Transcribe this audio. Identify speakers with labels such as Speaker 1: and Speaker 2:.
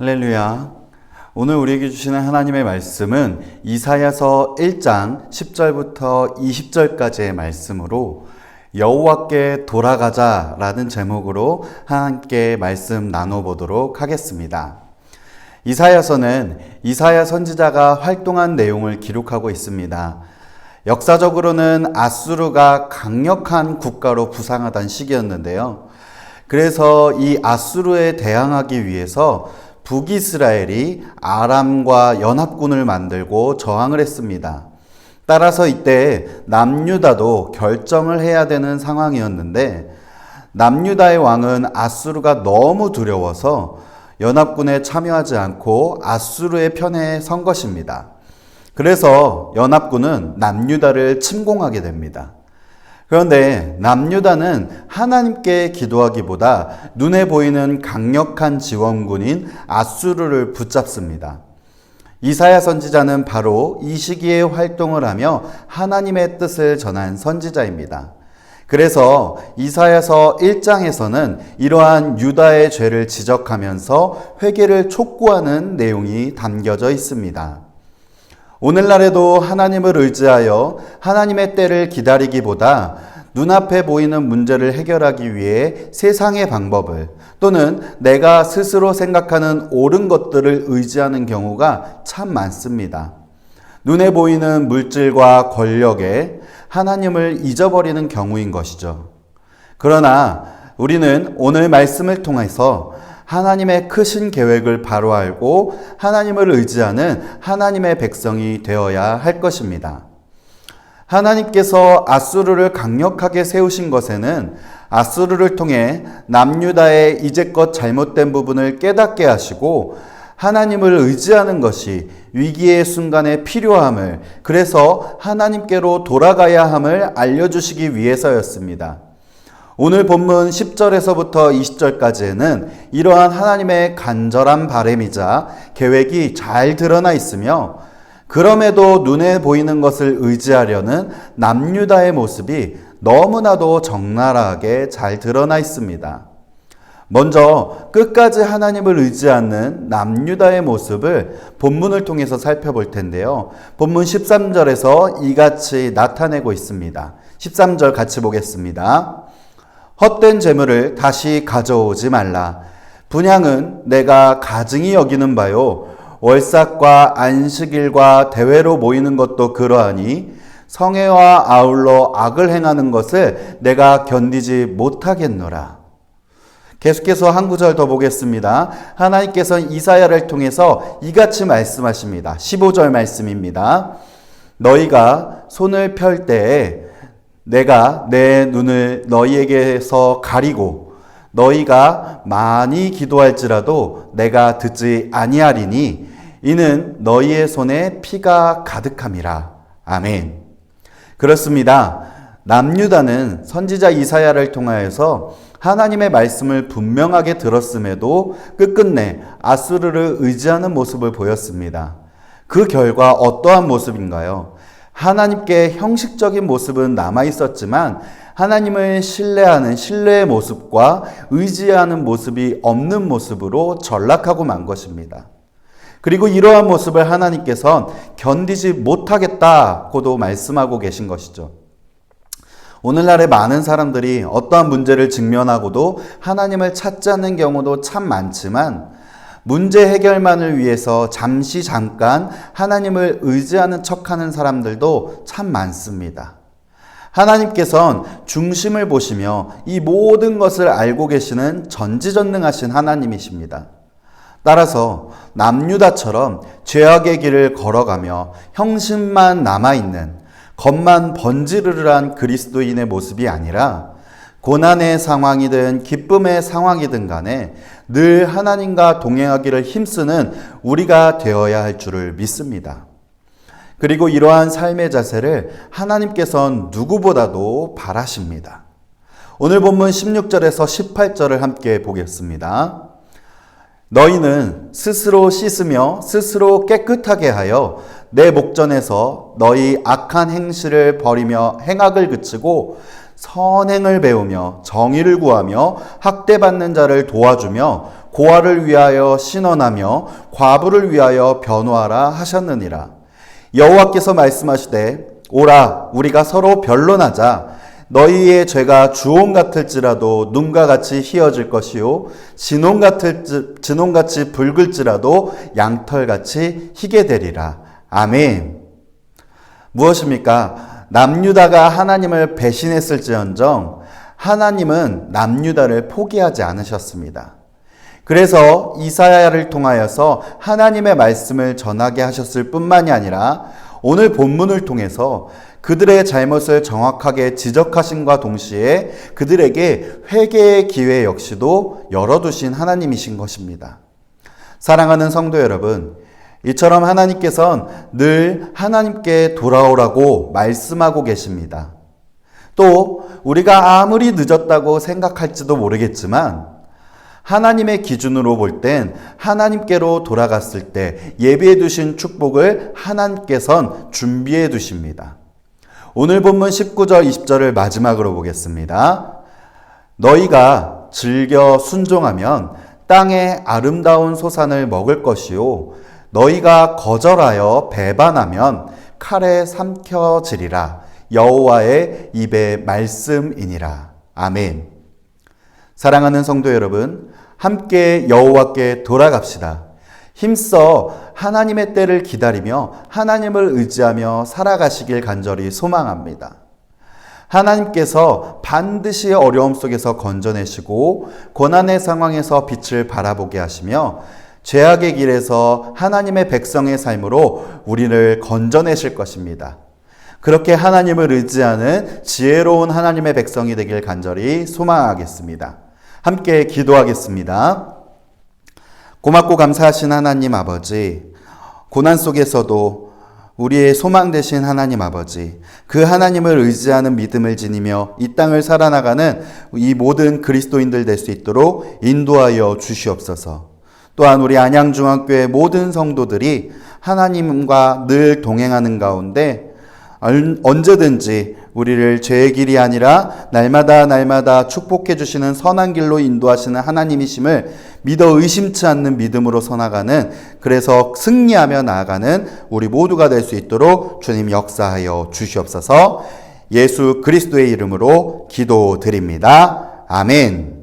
Speaker 1: 할렐루야. 오늘 우리에게 주시는 하나님의 말씀은 이사야서 1장 10절부터 20절까지의 말씀으로 여호와께 돌아가자라는 제목으로 함께 말씀 나눠보도록 하겠습니다. 이사야서는 이사야 선지자가 활동한 내용을 기록하고 있습니다. 역사적으로는 아수르가 강력한 국가로 부상하던 시기였는데요. 그래서 이 아수르에 대항하기 위해서 북이스라엘이 아람과 연합군을 만들고 저항을 했습니다. 따라서 이때 남유다도 결정을 해야 되는 상황이었는데 남유다의 왕은 아수르가 너무 두려워서 연합군에 참여하지 않고 아수르의 편에 선 것입니다. 그래서 연합군은 남유다를 침공하게 됩니다. 그런데 남유다는 하나님께 기도하기보다 눈에 보이는 강력한 지원군인 아수르를 붙잡습니다. 이사야 선지자는 바로 이 시기에 활동을 하며 하나님의 뜻을 전한 선지자입니다. 그래서 이사야서 1장에서는 이러한 유다의 죄를 지적하면서 회개를 촉구하는 내용이 담겨져 있습니다. 오늘날에도 하나님을 의지하여 하나님의 때를 기다리기보다 눈앞에 보이는 문제를 해결하기 위해 세상의 방법을 또는 내가 스스로 생각하는 옳은 것들을 의지하는 경우가 참 많습니다. 눈에 보이는 물질과 권력에 하나님을 잊어버리는 경우인 것이죠. 그러나 우리는 오늘 말씀을 통해서 하나님의 크신 계획을 바로 알고 하나님을 의지하는 하나님의 백성이 되어야 할 것입니다. 하나님께서 아수르를 강력하게 세우신 것에는 아수르를 통해 남유다의 이제껏 잘못된 부분을 깨닫게 하시고 하나님을 의지하는 것이 위기의 순간에 필요함을, 그래서 하나님께로 돌아가야 함을 알려주시기 위해서였습니다. 오늘 본문 10절에서부터 20절까지에는 이러한 하나님의 간절한 바람이자 계획이 잘 드러나 있으며 그럼에도 눈에 보이는 것을 의지하려는 남유다의 모습이 너무나도 적나라하게 잘 드러나 있습니다. 먼저 끝까지 하나님을 의지하는 남유다의 모습을 본문을 통해서 살펴볼 텐데요. 본문 13절에서 이같이 나타내고 있습니다. 13절 같이 보겠습니다. 헛된 재물을 다시 가져오지 말라. 분향은 내가 가증히 여기는 바요. 월삭과 안식일과 대회로 모이는 것도 그러하니 성회와 아울러 악을 행하는 것을 내가 견디지 못하겠노라. 계속해서 한 구절 더 보겠습니다. 하나님께서는 이사야를 통해서 이같이 말씀하십니다. 15절 말씀입니다. 너희가 손을 펼 때에 내가 내 눈을 너희에게서 가리고 너희가 많이 기도할지라도 내가 듣지 아니하리니 이는 너희의 손에 피가 가득함이라. 아멘. 그렇습니다. 남유다는 선지자 이사야를 통하여서 하나님의 말씀을 분명하게 들었음에도 끝끝내 아수르를 의지하는 모습을 보였습니다. 그 결과 어떠한 모습인가요? 하나님께 형식적인 모습은 남아있었지만 하나님을 신뢰하는 신뢰의 모습과 의지하는 모습이 없는 모습으로 전락하고 만 것입니다. 그리고 이러한 모습을 하나님께서는 견디지 못하겠다고도 말씀하고 계신 것이죠. 오늘날의 많은 사람들이 어떠한 문제를 직면하고도 하나님을 찾지 않는 경우도 참 많지만 문제 해결만을 위해서 잠깐 하나님을 의지하는 척하는 사람들도 참 많습니다. 하나님께서는 중심을 보시며 이 모든 것을 알고 계시는 전지전능하신 하나님이십니다. 따라서 남유다처럼 죄악의 길을 걸어가며 형식만 남아있는 겉만 번지르르한 그리스도인의 모습이 아니라 고난의 상황이든 기쁨의 상황이든 간에 늘 하나님과 동행하기를 힘쓰는 우리가 되어야 할 줄을 믿습니다. 그리고 이러한 삶의 자세를 하나님께서는 누구보다도 바라십니다. 오늘 본문 16절에서 18절을 함께 보겠습니다. 너희는 스스로 씻으며 스스로 깨끗하게 하여 내 목전에서 너희 악한 행실을 버리며 행악을 그치고 선행을 배우며 정의를 구하며 학대받는 자를 도와주며 고아를 위하여 신원하며 과부를 위하여 변호하라 하셨느니라. 여호와께서 말씀하시되 오라 우리가 서로 변론하자. 너희의 죄가 주홍 같을지라도 눈과 같이 희어질 것이요 진홍같이 붉을지라도 양털같이 희게 되리라. 아멘. 무엇입니까? 남유다가 하나님을 배신했을지언정 하나님은 남유다를 포기하지 않으셨습니다. 그래서 이사야를 통하여서 하나님의 말씀을 전하게 하셨을 뿐만이 아니라 오늘 본문을 통해서 그들의 잘못을 정확하게 지적하신과 동시에 그들에게 회개의 기회 역시도 열어두신 하나님이신 것입니다. 사랑하는 성도 여러분, 이처럼 하나님께서는 늘 하나님께 돌아오라고 말씀하고 계십니다. 또 우리가 아무리 늦었다고 생각할지도 모르겠지만 하나님의 기준으로 볼 땐 하나님께로 돌아갔을 때 예비해 두신 축복을 하나님께서는 준비해 두십니다. 오늘 본문 19절 20절을 마지막으로 보겠습니다. 너희가 즐겨 순종하면 땅의 아름다운 소산을 먹을 것이요 너희가 거절하여 배반하면 칼에 삼켜지리라. 여호와의 입의 말씀이니라. 아멘. 사랑하는 성도 여러분, 함께 여호와께 돌아갑시다. 힘써 하나님의 때를 기다리며 하나님을 의지하며 살아가시길 간절히 소망합니다. 하나님께서 반드시 어려움 속에서 건져내시고 고난의 상황에서 빛을 바라보게 하시며 죄악의 길에서 하나님의 백성의 삶으로 우리를 건져내실 것입니다. 그렇게 하나님을 의지하는 지혜로운 하나님의 백성이 되길 간절히 소망하겠습니다. 함께 기도하겠습니다. 고맙고 감사하신 하나님 아버지, 고난 속에서도 우리의 소망 되신 하나님 아버지, 그 하나님을 의지하는 믿음을 지니며 이 땅을 살아나가는 이 모든 그리스도인들 될 수 있도록 인도하여 주시옵소서. 또한 우리 안양중학교의 모든 성도들이 하나님과 늘 동행하는 가운데 언제든지 우리를 죄의 길이 아니라 날마다 축복해 주시는 선한 길로 인도하시는 하나님이심을 믿어 의심치 않는 믿음으로 서나가는, 그래서 승리하며 나아가는 우리 모두가 될 수 있도록 주님 역사하여 주시옵소서. 예수 그리스도의 이름으로 기도드립니다. 아멘.